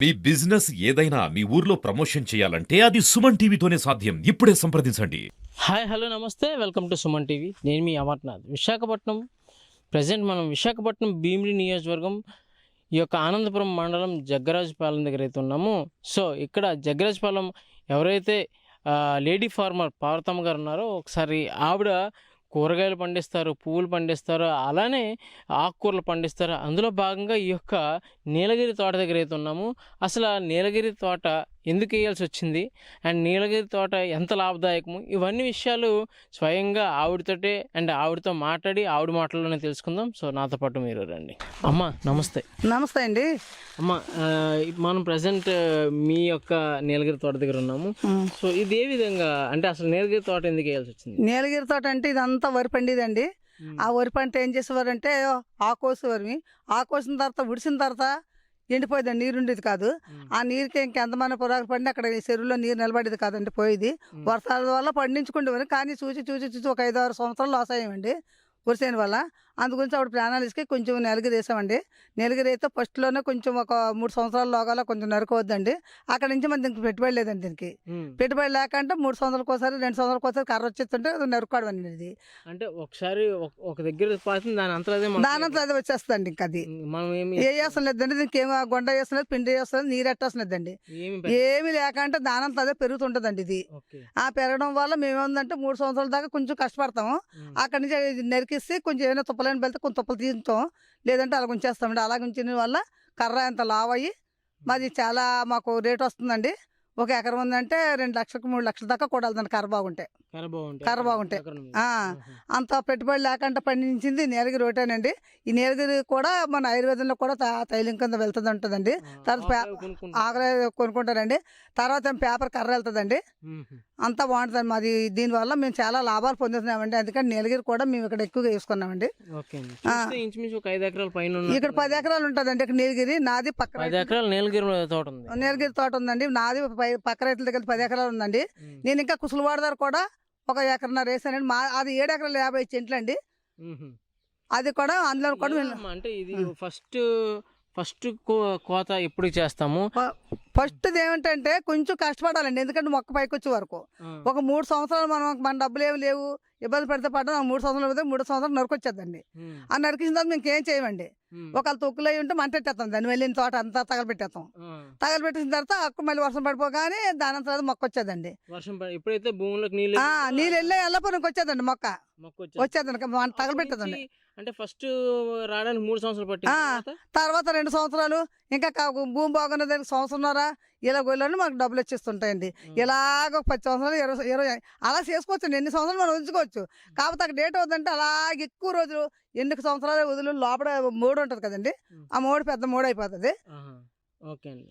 మీ business ఏదైనా మీ ఊర్లో promotion చేయాలంటే అది సుమన్ టీవీతోనే సాధ్యం. ఇప్పుడే సంప్రదించండి. హాయ్ హలో నమస్తే వెల్కమ్ టు సుమన్ టీవీ. నేను మీ అమర్నాథ్. విశాఖపట్నం ప్రజెంట్ మనం విశాఖపట్నం భీమిలి నియోజకవర్గం ఈ యొక్క ఆనందపురం మండలం జగ్గరాజుపాలెం దగ్గర అయితే ఉన్నాము. సో ఇక్కడ జగ్గరాజుపాలెం ఎవరైతే లేడీ ఫార్మర్ పార్వతమ్మ గారు ఉన్నారో ఒకసారి ఆవిడ కూరగాయలు పండిస్తారు, పువ్వులు పండిస్తారు, అలానే ఆకుకూరలు పండిస్తారు. అందులో భాగంగా ఈ యొక్క నీలగిరి తోట దగ్గర అయితే ఉన్నాము. అసలు ఆ నీలగిరి తోట ఎందుకు వేయాల్సి వచ్చింది అండ్ నీలగిరి తోట ఎంత లాభదాయకము, ఇవన్నీ విషయాలు స్వయంగా ఆవిడతోటే అండ్ ఆవిడతో మాట్లాడి ఆవిడ మాటల్లోనే తెలుసుకుందాం. సో నాతో పాటు మీరు రండి. అమ్మ నమస్తే. నమస్తే అండి. అమ్మ మనం ప్రజెంట్ మీ యొక్క నీలగిరి తోట దగ్గర ఉన్నాము. సో ఇది ఏ విధంగా అంటే అసలు నీలగిరి తోట ఎందుకు వేయాల్సి వచ్చింది? నీలగిరి తోట అంటే ఇదంతా వరి పండిదండి. ఆ వరి పంట ఏం చేసేవారంటే ఆకోసేవారు. ఆకోసిన తర్వాత ఉడిసిన తర్వాత ఎండిపోయేదండి, నీరు ఉండేది కాదు. ఆ నీరుకి ఇంకెంతమంది పొరాకు పడినా అక్కడ చెరువులో నీరు నిలబడేది కాదండి, పోయేది. వర్షాల వల్ల పండించుకుంటేవారు. కానీ చూసి చూసి చూసి ఒక 5-6 సంవత్సరాలు లాస్ అయ్యామండి వరిసేన వల్ల. అందుగురించి ఆవిడ ప్రాణాలు ఇసుక కొంచెం నీలగిరి వేసామండి. నీలగిరి అయితే ఫస్ట్లోనే కొంచెం ఒక 3 సంవత్సరాల లోగాల కొంచెం నరుకోవద్దండి. అక్కడ నుంచి మన దీనికి పెట్టుబడి లేదండి. దీనికి పెట్టుబడి లేకంటే 3 సంవత్సరాలకు ఒకసారి 2 సంవత్సరాలకు ఒకసారి కర్ర వచ్చేస్తుంటే నరుకోవడం అనేది. అంటే ఒకసారి ఒక దగ్గర పాతుంది దాని అంతా దానంతా అదే వచ్చేస్తుందండి. ఇంకా అది మనం ఏమి ఏ వేసం లేదండి. దీనికి ఏమో గొండ వేసలేదు, పిండి వేసలేదు, నీరు ఎట్టేసలేదండి. ఏమి లేకంటే దానంతా అదే పెరుగుతుంటదండి. ఇది ఆ పెరగడం వల్ల మేమేందంటే 3 సంవత్సరాల దాకా కొంచెం కష్టపడతాము. అక్కడి నుంచి నరికిస్తే కొంచెం ఏమైనా తుప్పలని వెళ్తే కొంచెం తుప్పలు తీస్తాం, లేదంటే అలా ఉంచేస్తామండి. అలా ఉంచిన వల్ల కర్ర ఎంత లావ్ అయ్యి మాది చాలా మాకు రేట్ వస్తుందండి. ఒక ఎకరం ఉందంటే 2 లక్షలకు 3 లక్షల దాకా కూడాలండి కర్ర బాగుంటే. కర్ర బాగుంటే అంత పెట్టుబడి లేకుండా పండించింది నీలగిరి ఒకటేనండి. ఈ నీలగిరి కూడా మన ఆయుర్వేదంలో కూడా తైలం కింద వెళ్తుంది ఉంటుందండి. తర్వాత ఆకలి కొనుక్కుంటారండి. తర్వాత పేపర్ కర్ర వెళ్తుందండి. అంతా బాగుంటుందండి మాది. దీనివల్ల మేము చాలా లాభాలు పొందుతున్నామండి. అందుకని నీలగిరి కూడా మేము ఇక్కడ ఎక్కువగా వేసుకున్నామండి. ఇక్కడ 10 ఎకరాలు ఉంటుందండి. ఇక్కడ నీలగిరి నాది పక్క నీలగిరి తోట ఉందండి. నాది పక్క రైతుల దగ్గర 10 ఎకరాలు ఉందండి. నేను ఇంకా కుసులవాడ దగ్గర కూడా 1 ఎకరన్నర వేసానండి. మా అది 7 ఎకరాలు 50 సెంట్లు అండి. అది కూడా అందులో కూడా అంటే ఇది ఫస్ట్ కోత ఎప్పుడు చేస్తాము? ఫస్ట్ ఏమిటంటే కొంచెం కష్టపడాలండి. ఎందుకంటే మొక్క పైకి వచ్చే వరకు ఒక 3 సంవత్సరాలు మన డబ్బులు ఏమి లేవు, ఇబ్బంది పెడితే పడ్డా 3 సంవత్సరాలు పోతే 3 సంవత్సరాలు నరుకొచ్చేద్దండి. ఆ నరికిన తర్వాత మేము ఏం చేయమండి. ఒకవేళ తొక్కులు అయి ఉంటే మంటెట్టేస్తాం, దాన్ని వెళ్ళిన తోట అంతా తగలబెట్టేస్తాం. తగలబెట్టిన తర్వాత అక్కడ మళ్ళీ వర్షం పడిపోగానే దాని తర్వాత మొక్క వచ్చేదండి. ఎప్పుడైతే భూమిలోకి నీళ్ళు వెళ్ళి ఎల్లపూరికి వచ్చేదండి. మొక్క వచ్చేదండి, తగలబెట్టేదండి. అంటే ఫస్ట్ రావడానికి 3 సంవత్సరాలు పట్టింది. తర్వాత 2 సంవత్సరాలు ఇంకా భూమి బాగున్నది సంవత్సరంన్నర ఇలా గొల్లని మాకు డబ్బులు వచ్చేస్తుంటాయండి. ఇలాగ 10 సంవత్సరాలు 20 అలా చేసుకోవచ్చు. ఎన్ని సంవత్సరాలు మనం ఉంచుకోవచ్చు. కాకపోతే అక్కడ డేట్ అవుతుందంటే అలాగే ఎక్కువ రోజులు ఎన్ని సంవత్సరాలు వదులు లోపల మోడు ఉంటుంది కదండి. ఆ మోడు పెద్ద మోడు అయిపోతుంది.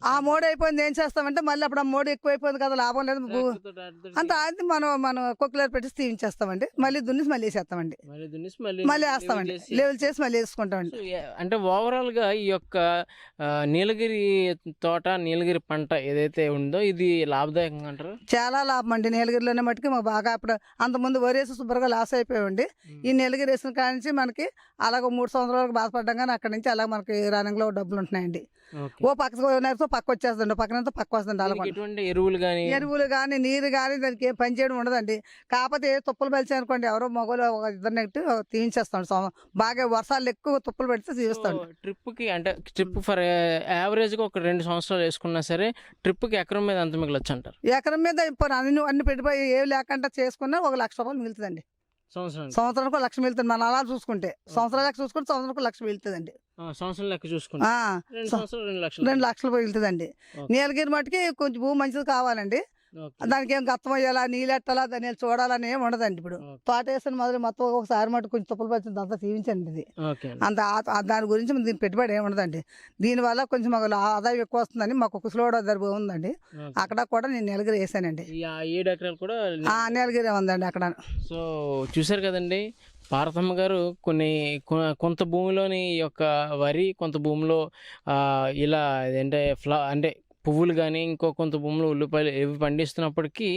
ఆ మోడు అయిపోయింది ఏం చేస్తామంటే మళ్ళీ అప్పుడు ఆ మోడు ఎక్కువ అయిపోయింది కదా, లాభం లేదు అంత అది మనం కుక్కలేరు పెట్టి తీయించేస్తామండి. మళ్ళీ దున్నేసి మళ్ళీ వేసేస్తామండి. మళ్ళీ వేస్తామండి, లెవెల్ చేసి మళ్ళీ వేసుకుంటామండి. అంటే ఓవరాల్ గా ఈ యొక్క నీలగిరి తోట నీలగిరి పంట ఏదైతే ఉందో ఇది లాభదాయకంగా అంటారు? చాలా లాభం అండి. నీలగిరిలోనే మట్టుకి మాకు బాగా అప్పుడు అంతకుముందు వరేసి శుభ్రంగా లాస్ అయిపోయామండి. ఈ నీలగిరి వేసిన కాడ నుంచి మనకి అలాగ 3 సంవత్సరాలకు బాధపడ్డాం, కానీ అక్కడి నుంచి అలాగ మనకి రన్నింగ్లో డబ్బులు ఉంటున్నాయండి. ఓ పక్క పక్క వచ్చేస్తుంది, పక్కనంతా పక్క వస్తుంది. ఎరువులు కానీ నీరు కానీ దానికి ఏం పని చేయడం ఉండదండి. కాకపోతే తుప్పలు పెలిచి అనుకోండి, ఎవరో మొగలు 2 తీయించేస్తాం. బాగా వర్షాలు ఎక్కువ తుప్పలు పెడితే తీస్తాడు. ట్రిప్ ఫర్ యావరేజ్ గా ఒక 2 సంవత్సరాలు వేసుకున్నా సరే ట్రిప్ కి ఎకరం మీద ఎంత మిగలొచ్చు అంటారు? ఎకరం మీద అన్ని పెట్టుబడి ఏవి లేకుండా చేసుకున్నా 1 లక్ష రూపాయలు మిగులుతుందండి. సంవత్సరానికి 1 లక్ష మిగులుతుంది. మన అలా చూసుకుంటే సంవత్సరాల లెక్క చూసుకుంటే సంవత్సరానికి 1 లక్ష మిగులుతుందండి. సంవత్సరం లెక్క చూసుకుంటే 2 లక్షలు మిగులుతుందండి. నీలగిరి మట్టుకి కొంచెం భూమి మంచిది కావాలండి. దానికి ఏం గత్తం అయ్యాలా, నీళ్ళెట్టాలా, దాన్ని చూడాలని ఏమి ఉండదండి. ఇప్పుడు తోట వేసిన మొదలు మొత్తం ఒకసారి మటు కొంచెం తుప్పలు పచ్చింది అంతా తీయించండి. ఇది అంత దాని గురించి దీని పెట్టుబడి ఏమి ఉండదండి. దీనివల్ల కొంచెం మాకు ఆదాయం ఎక్కువ వస్తుందని మాకు కుసులోడ దగ్గర ఉందండి. అక్కడ కూడా నేను నీలగిరి వేసానండి. 7 ఎకరాలు కూడా నీలగిరి ఉందండి అక్కడ. సో చూసారు కదండి, పార్వతమ్మ గారు కొంత భూమిలోని యొక్క వరి, కొంత భూమిలో ఇలా అంటే పువ్వులు కానీ ఇంకో కొంత భూమిలో ఉల్లిపాయలు ఇవి పండిస్తున్నప్పటికీ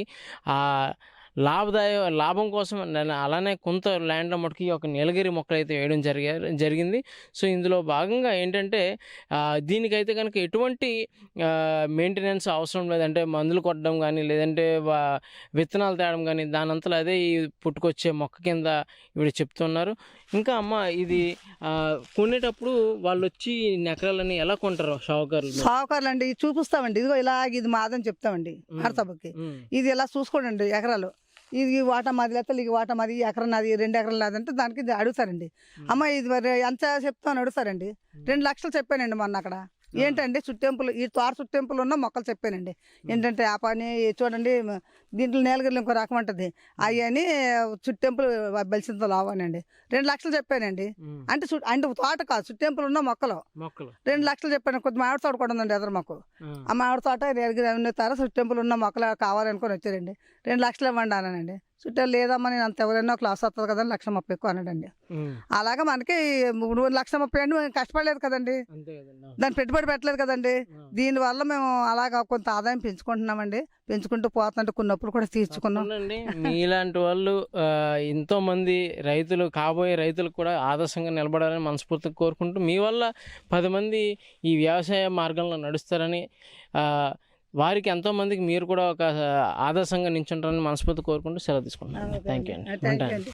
లాభం కోసం అలానే కొంత ల్యాండ్లో మటుకి ఒక నీలగిరి మొక్కలు అయితే వేయడం జరిగింది. సో ఇందులో భాగంగా ఏంటంటే దీనికైతే కనుక ఎటువంటి మెయింటెనెన్స్ అవసరం లేదంటే మందులు కొట్టడం కానీ లేదంటే విత్తనాలు తేయడం కానీ దానంతలో అదే ఈ పుట్టుకొచ్చే మొక్క కింద ఇవి చెప్తున్నారు. ఇంకా అమ్మ ఇది కొనేటప్పుడు వాళ్ళు వచ్చి ఎకరాలని ఎలా కొంటారు షావుకారులు అండి చూపిస్తామండి, ఇదిగో ఇలా ఇది మాదని చెప్తామండి నరసభకి, ఇది ఇలా చూసుకోండి ఎకరాలు, ఇది వాటా మాది లేకపోతే ఇది వాటా మాది, ఎకరం నాది 2 ఎకరాలు నాదంటే దానికి ఇది అడుగుతారండి. అమ్మ ఇది మరి ఎంత చెప్తాను అడుగుతారండి. 2 లక్షలు చెప్పానండి మొన్న అక్కడ. ఏంటంటే చుట్టెంపులు ఈ తోట చుట్టెంపులు ఉన్న మొక్కలు చెప్పానండి. ఏంటంటే ఆ పని చూడండి, దీంట్లో నీలగిరిలో ఇంకో రకం ఉంటుంది, అవి అని చుట్టెంపులు బలిసింత లావానండి. 2 లక్షలు చెప్పానండి. అంటే అంటే తోట కాదు, చుట్టెంపులు ఉన్న మొక్కలు 2 లక్షలు చెప్పాను. కొద్ది మామిడి తోట కూడా ఉందండి ఎదురు మాకు. ఆ మామిడి తోట నీలగిరి తార చుట్టెంపులు ఉన్న మొక్కలు కావాలనుకొని వచ్చారండి. 2 లక్షలు ఇవ్వండి అన్నానండి. చుట్టాలు లేదమ్మా నేను అంత ఎవరైనా క్లాస్ వస్తుంది కదా 1,30,000 ఎక్కువ అన్నాడండి. అలాగా మనకి 1,30,000 అండి, మేము కష్టపడలేదు కదండి, దాన్ని పెట్టుబడి పెట్టలేదు కదండి. దీనివల్ల మేము అలాగా కొంత ఆదాయం పెంచుకుంటున్నామండి. పెంచుకుంటూ పోతుంటే కొన్నప్పుడు కూడా తీర్చుకున్నాం. మీలాంటి వాళ్ళు ఎంతో మంది రైతులు, కాబోయే రైతులు కూడా ఆదర్శంగా నిలబడాలని మనస్ఫూర్తిగా కోరుకుంటూ మీ వల్ల 10 మంది ఈ వ్యవసాయ మార్గంలో నడుస్తారని, వారికి ఎంతోమందికి మీరు కూడా ఒక ఆదర్శంగా నిల్చుంటారని మనస్ఫూర్తి కోరుకుంటూ సెలవు తీసుకుంటున్నాను. థ్యాంక్ యూ అండి.